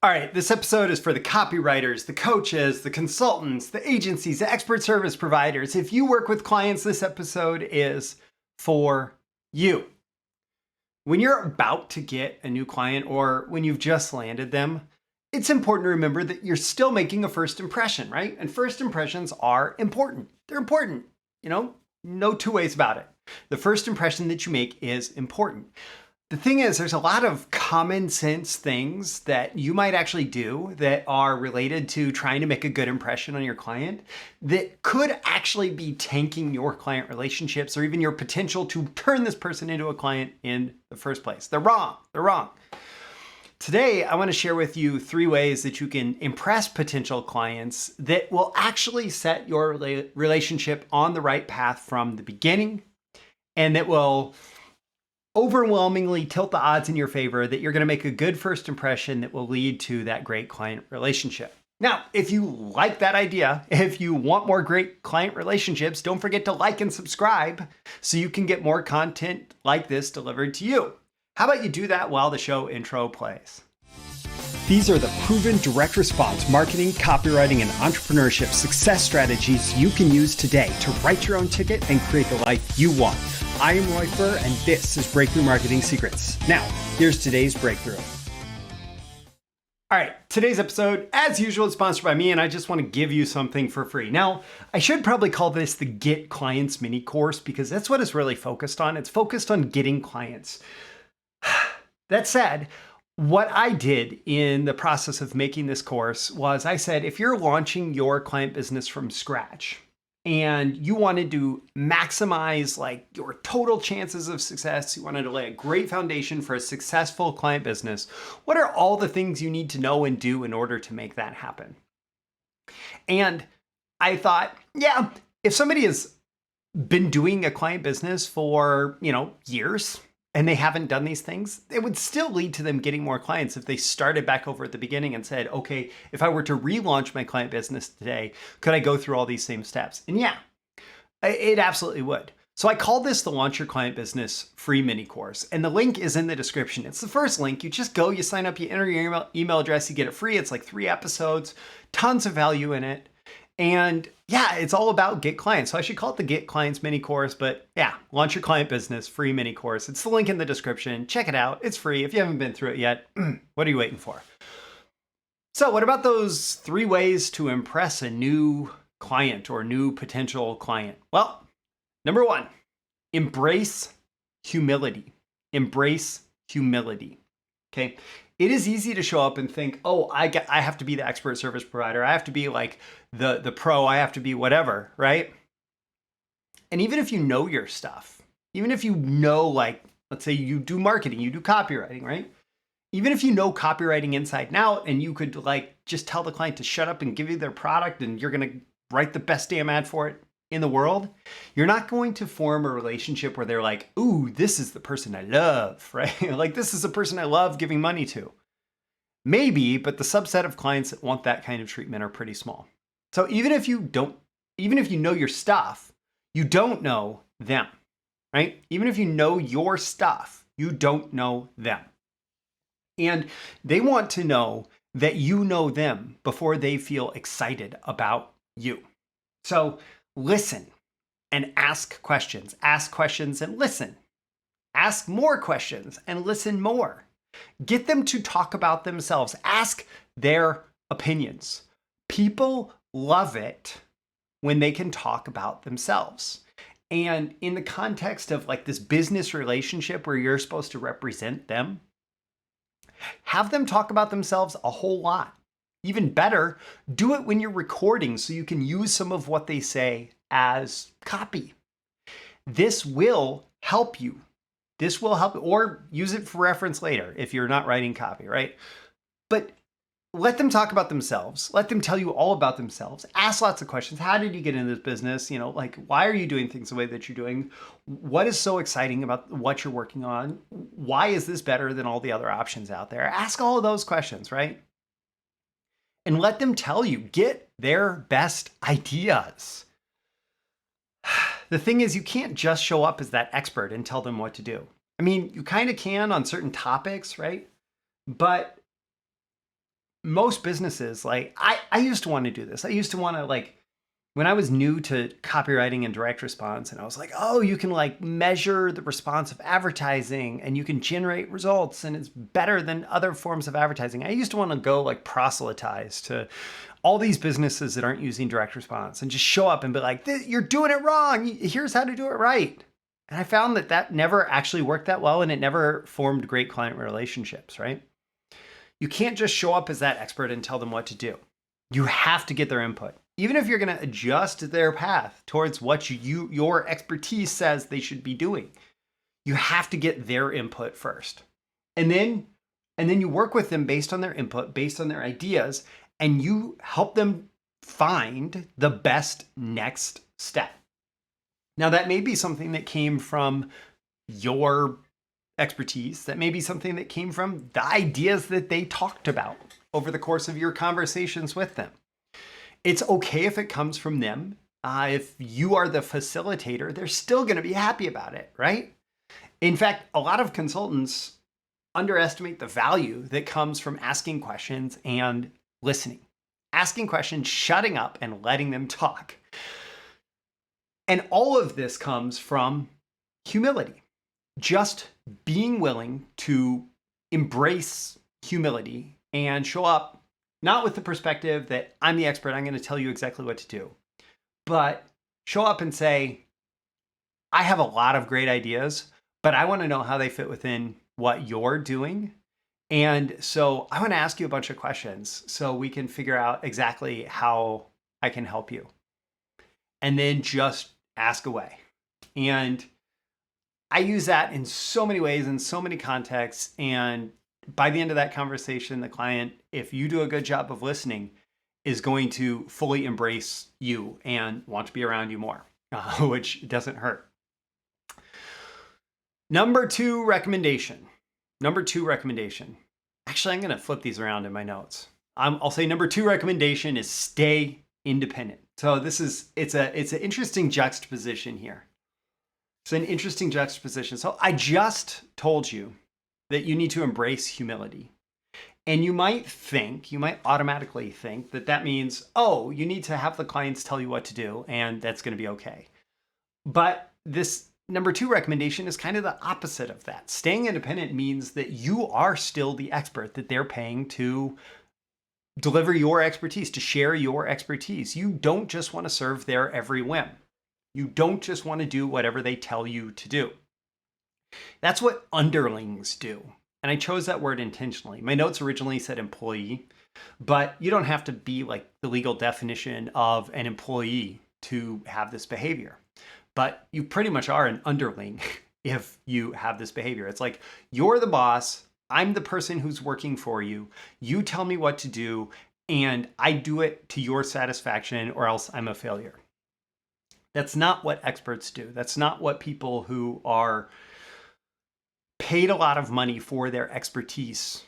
All right, this episode is for the copywriters, the coaches, the consultants, the agencies, the expert service providers. If you work with clients, this episode is for you. When you're about to get a new client or when you've just landed them, it's important to remember that you're still making a first impression, right? And first impressions are important. They're important, no two ways about it. The first impression that you make is important. The thing is, there's a lot of common sense things that you might actually do that are related to trying to make a good impression on your client that could actually be tanking your client relationships or even your potential to turn this person into a client in the first place. They're wrong. They're wrong. Today, I want to share with you 3 ways that you can impress potential clients that will actually set your relationship on the right path from the beginning and that will overwhelmingly tilt the odds in your favor that you're going to make a good first impression that will lead to that great client relationship. Now, if you like that idea, if you want more great client relationships, don't forget to like and subscribe so you can get more content like this delivered to you. How about you do that while the show intro plays? These are the proven direct response marketing, copywriting, and entrepreneurship success strategies you can use today to write your own ticket and create the life you want. I am Roy Furr, and this is Breakthrough Marketing Secrets. Now, here's today's breakthrough. All right, today's episode, as usual, is sponsored by me, and I just want to give you something for free. Now, I should probably call this the Get Clients mini course because that's what it's really focused on. It's focused on getting clients. That said, what I did in the process of making this course was I said, if you're launching your client business from scratch and you wanted to maximize your total chances of success, you wanted to lay a great foundation for a successful client business, what are all the things you need to know and do in order to make that happen? And I thought, if somebody has been doing a client business for, years, and they haven't done these things, it would still lead to them getting more clients if they started back over at the beginning and said, okay, if I were to relaunch my client business today, could I go through all these same steps? And yeah, it absolutely would. So I call this the Launch Your Client Business free mini course. And the link is in the description. It's the first link. You just go, you sign up, you enter your email address, you get it free. It's like 3 episodes, tons of value in it. And yeah, it's all about get clients. So I should call it the Get Clients mini course, but yeah, Launch Your Client Business free mini course. It's the link in the description. Check it out. It's free. If you haven't been through it yet, what are you waiting for? So what about those 3 ways to impress a new client or new potential client? Well, number 1, embrace humility. Embrace humility. Okay. It is easy to show up and think, oh, I have to be the expert service provider. I have to be like the pro. I have to be whatever, right? And even if you know your stuff, even if you know, let's say you do marketing, you do copywriting, right? Even if you know copywriting inside and out and you could just tell the client to shut up and give you their product and you're going to write the best damn ad for it in the world, you're not going to form a relationship where they're like, ooh, this is the person I love, right? This is the person I love giving money to. Maybe, but the subset of clients that want that kind of treatment are pretty small. So even if you know your stuff, you don't know them, right? Even if you know your stuff, you don't know them. And they want to know that you know them before they feel excited about you. So listen and ask questions. Ask questions and listen. Ask more questions and listen more. Get them to talk about themselves. Ask their opinions. People love it when they can talk about themselves. And in the context of this business relationship where you're supposed to represent them, have them talk about themselves a whole lot. Even better, do it when you're recording so you can use some of what they say as copy. This will help you. This will help, or use it for reference later if you're not writing copy, right? But let them talk about themselves. Let them tell you all about themselves. Ask lots of questions. How did you get into this business? Why are you doing things the way that you're doing? What is so exciting about what you're working on? Why is this better than all the other options out there? Ask all of those questions, right? And let them tell you, get their best ideas. The thing is, you can't just show up as that expert and tell them what to do. I mean, you kind of can on certain topics, right? But most businesses, like I used to want to do this. I used to want to when I was new to copywriting and direct response, and I was like, oh, you can measure the response of advertising and you can generate results and it's better than other forms of advertising. I used to want to go proselytize to all these businesses that aren't using direct response and just show up and be like, you're doing it wrong. Here's how to do it right. And I found that never actually worked that well, and it never formed great client relationships, right? You can't just show up as that expert and tell them what to do. You have to get their input. Even if you're going to adjust their path towards what your expertise says they should be doing, you have to get their input first. And then you work with them based on their input, based on their ideas, and you help them find the best next step. Now, that may be something that came from your expertise. That may be something that came from the ideas that they talked about over the course of your conversations with them. It's okay if it comes from them. If you are the facilitator, they're still going to be happy about it, right? In fact, a lot of consultants underestimate the value that comes from asking questions and listening. Asking questions, shutting up, and letting them talk. And all of this comes from humility. Just being willing to embrace humility and show up not with the perspective that I'm the expert, I'm going to tell you exactly what to do, but show up and say, I have a lot of great ideas, but I want to know how they fit within what you're doing. And so I want to ask you a bunch of questions so we can figure out exactly how I can help you. And then just ask away. And I use that in so many ways, in so many contexts. And by the end of that conversation, the client, if you do a good job of listening, is going to fully embrace you and want to be around you more, which doesn't hurt. Number two recommendation. Actually, I'm going to flip these around in my notes. I'll say number two recommendation is stay independent. So it's an interesting juxtaposition here. It's an interesting juxtaposition. So I just told you that you need to embrace humility. And you might automatically think that means, oh, you need to have the clients tell you what to do, and that's going to be okay. But this number two recommendation is kind of the opposite of that. Staying independent means that you are still the expert that they're paying to deliver your expertise, to share your expertise. You don't just want to serve their every whim. You don't just want to do whatever they tell you to do. That's what underlings do. And I chose that word intentionally. My notes originally said employee, but you don't have to be like the legal definition of an employee to have this behavior. But you pretty much are an underling if you have this behavior. It's like, you're the boss, I'm the person who's working for you, you tell me what to do, and I do it to your satisfaction or else I'm a failure. That's not what experts do. That's not what people who are paid a lot of money for their expertise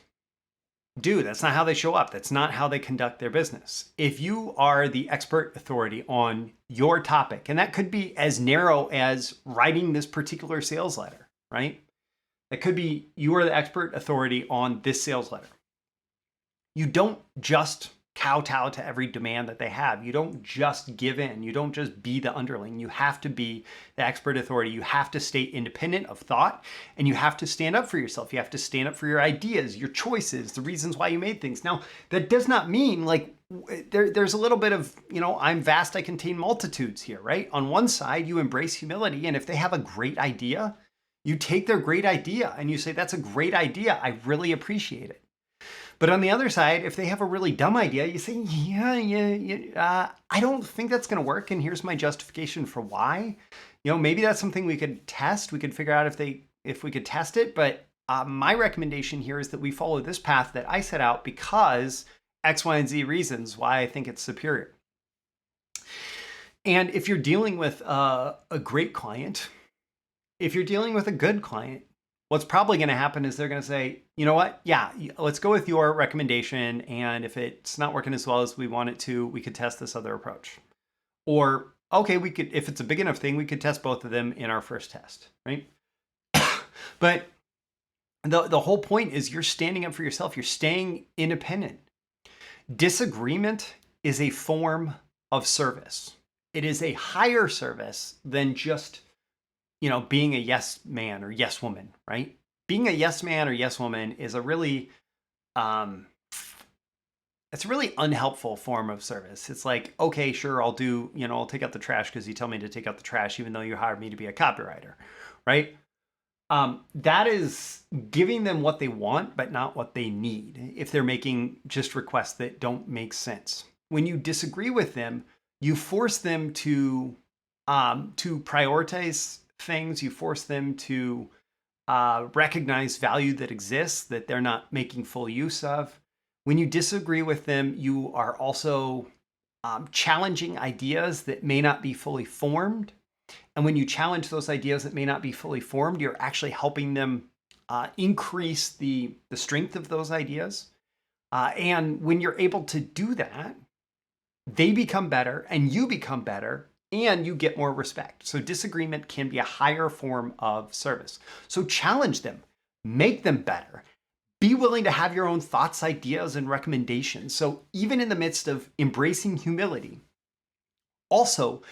do. That's not how they show up. That's not how they conduct their business. If you are the expert authority on your topic, and that could be as narrow as writing this particular sales letter, right? It could be you are the expert authority on this sales letter. You don't just kowtow to every demand that they have. You don't just give in. You don't just be the underling. You have to be the expert authority. You have to stay independent of thought, and you have to stand up for yourself. You have to stand up for your ideas, your choices, the reasons why you made things. Now, that does not mean there's a little bit of, I'm vast, I contain multitudes here, right? On one side, you embrace humility, and if they have a great idea, you take their great idea and you say, that's a great idea. I really appreciate it. But on the other side, if they have a really dumb idea, you say, I don't think that's going to work. And here's my justification for why. Maybe that's something we could test. We could figure out if we could test it. But my recommendation here is that we follow this path that I set out because X, Y, and Z reasons why I think it's superior. And if you're dealing with a great client, if you're dealing with a good client, what's probably going to happen is they're going to say, you know what? Yeah, let's go with your recommendation. And if it's not working as well as we want it to, we could test this other approach. Or, okay, if it's a big enough thing, we could test both of them in our first test, right? But the whole point is you're standing up for yourself. You're staying independent. Disagreement is a form of service. It is a higher service than just, being a yes man or yes woman, right? Being a yes man or yes woman is a really, it's a really unhelpful form of service. It's like, okay, sure, I'll take out the trash because you tell me to take out the trash, even though you hired me to be a copywriter, right? That is giving them what they want, but not what they need if they're making just requests that don't make sense. When you disagree with them, you force them to prioritize things. You force them to recognize value that exists that they're not making full use of. When you disagree with them, you are also challenging ideas that may not be fully formed. And when you challenge those ideas that may not be fully formed, you're actually helping them increase the strength of those ideas. And when you're able to do that, they become better and you become better and you get more respect. So disagreement can be a higher form of service. So challenge them, make them better. Be willing to have your own thoughts, ideas, and recommendations. So even in the midst of embracing humility, also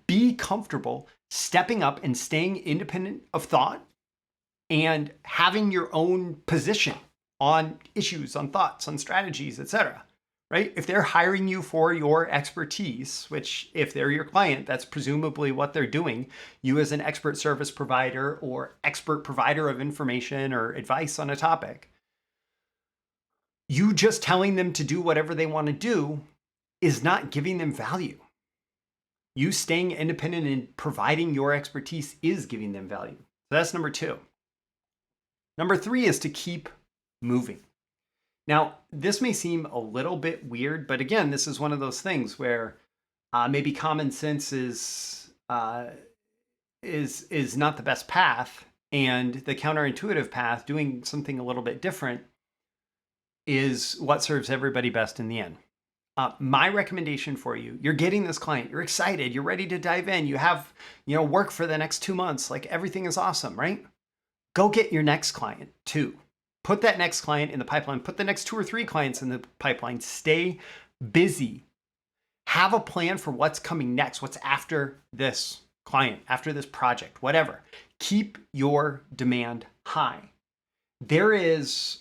be comfortable stepping up and staying independent of thought and having your own position on issues, on thoughts, on strategies, etc. Right? If they're hiring you for your expertise, which if they're your client, that's presumably what they're doing, you as an expert service provider or expert provider of information or advice on a topic, you just telling them to do whatever they want to do is not giving them value. You staying independent and providing your expertise is giving them value. So that's number 2. Number 3 is to keep moving. Now, this may seem a little bit weird, but again, this is one of those things where maybe common sense is not the best path, and the counterintuitive path, doing something a little bit different, is what serves everybody best in the end. My recommendation for you, you're getting this client, you're excited, you're ready to dive in, you have, work for the next 2 months, like everything is awesome, right? Go get your next client too. Put that next client in the pipeline, put the next 2 or 3 clients in the pipeline, stay busy. Have a plan for what's coming next, what's after this client, after this project, whatever. Keep your demand high. There is,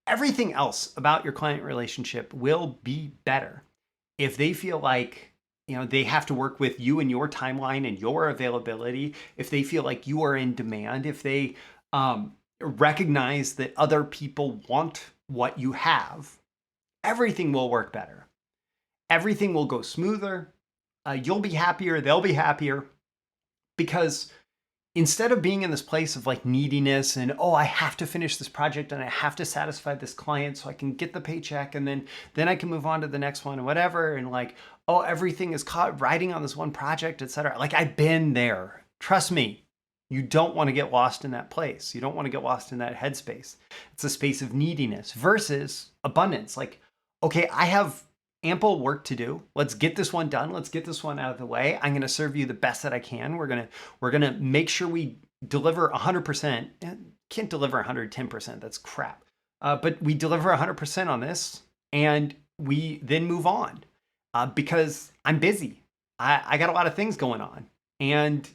everything else about your client relationship will be better if they feel like they have to work with you and your timeline and your availability, if they feel like you are in demand, if they recognize that other people want what you have. Everything will work better. Everything will go smoother. You'll be happier, they'll be happier, because instead of being in this place of like neediness and, oh, I have to finish this project and I have to satisfy this client so I can get the paycheck and then I can move on to the next one and whatever. And like, oh, everything is caught riding on this one project, etc. Like I've been there. Trust me, you don't want to get lost in that place. You don't want to get lost in that headspace. It's a space of neediness versus abundance. Like, okay, I have ample work to do. Let's get this one done. Let's get this one out of the way. I'm going to serve you the best that I can. We're going to make sure we deliver 100%. Can't deliver 110%. That's crap. But we deliver 100% on this and we then move on because I'm busy. I got a lot of things going on and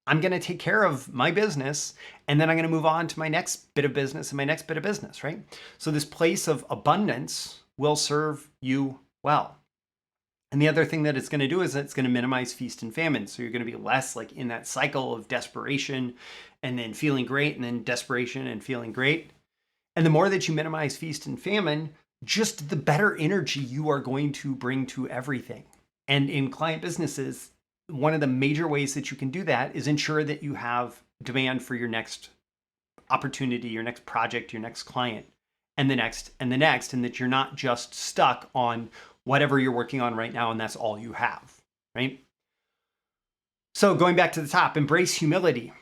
I'm going to take care of my business and then I'm going to move on to my next bit of business and my next bit of business, right? So this place of abundance will serve you well. And the other thing that it's going to do is it's going to minimize feast and famine. So you're going to be less like in that cycle of desperation and then feeling great and then desperation and feeling great. And the more that you minimize feast and famine, just the better energy you are going to bring to everything. And in client businesses, one of the major ways that you can do that is ensure that you have demand for your next opportunity, your next project, your next client, and the next, and the next, and that you're not just stuck on whatever you're working on right now, and that's all you have, right? So going back to the top, embrace humility,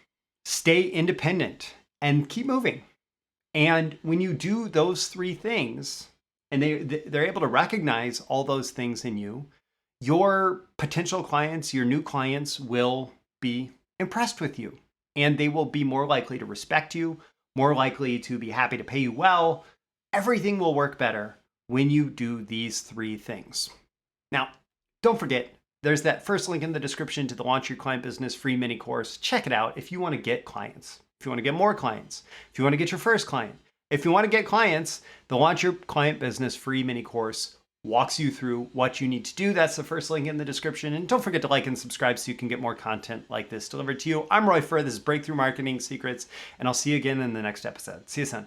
stay independent, and keep moving. And when you do those 3 things, and they're able to recognize all those things in you, your potential clients, your new clients will be impressed with you, and they will be more likely to respect you, more likely to be happy to pay you well. Everything will work better when you do these 3 things. Now, don't forget, there's that first link in the description to the Launch Your Client Business free mini course. Check it out if you want to get clients, if you want to get more clients, if you want to get your first client. If you want to get clients, the Launch Your Client Business free mini course walks you through what you need to do. That's the first link in the description. And don't forget to like and subscribe so you can get more content like this delivered to you. I'm Roy Furr. This is Breakthrough Marketing Secrets, and I'll see you again in the next episode. See you soon.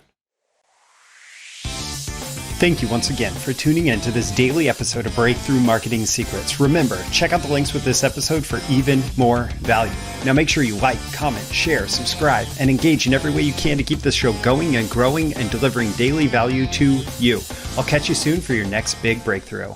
Thank you once again for tuning in to this daily episode of Breakthrough Marketing Secrets. Remember, check out the links with this episode for even more value. Now make sure you like, comment, share, subscribe, and engage in every way you can to keep this show going and growing and delivering daily value to you. I'll catch you soon for your next big breakthrough.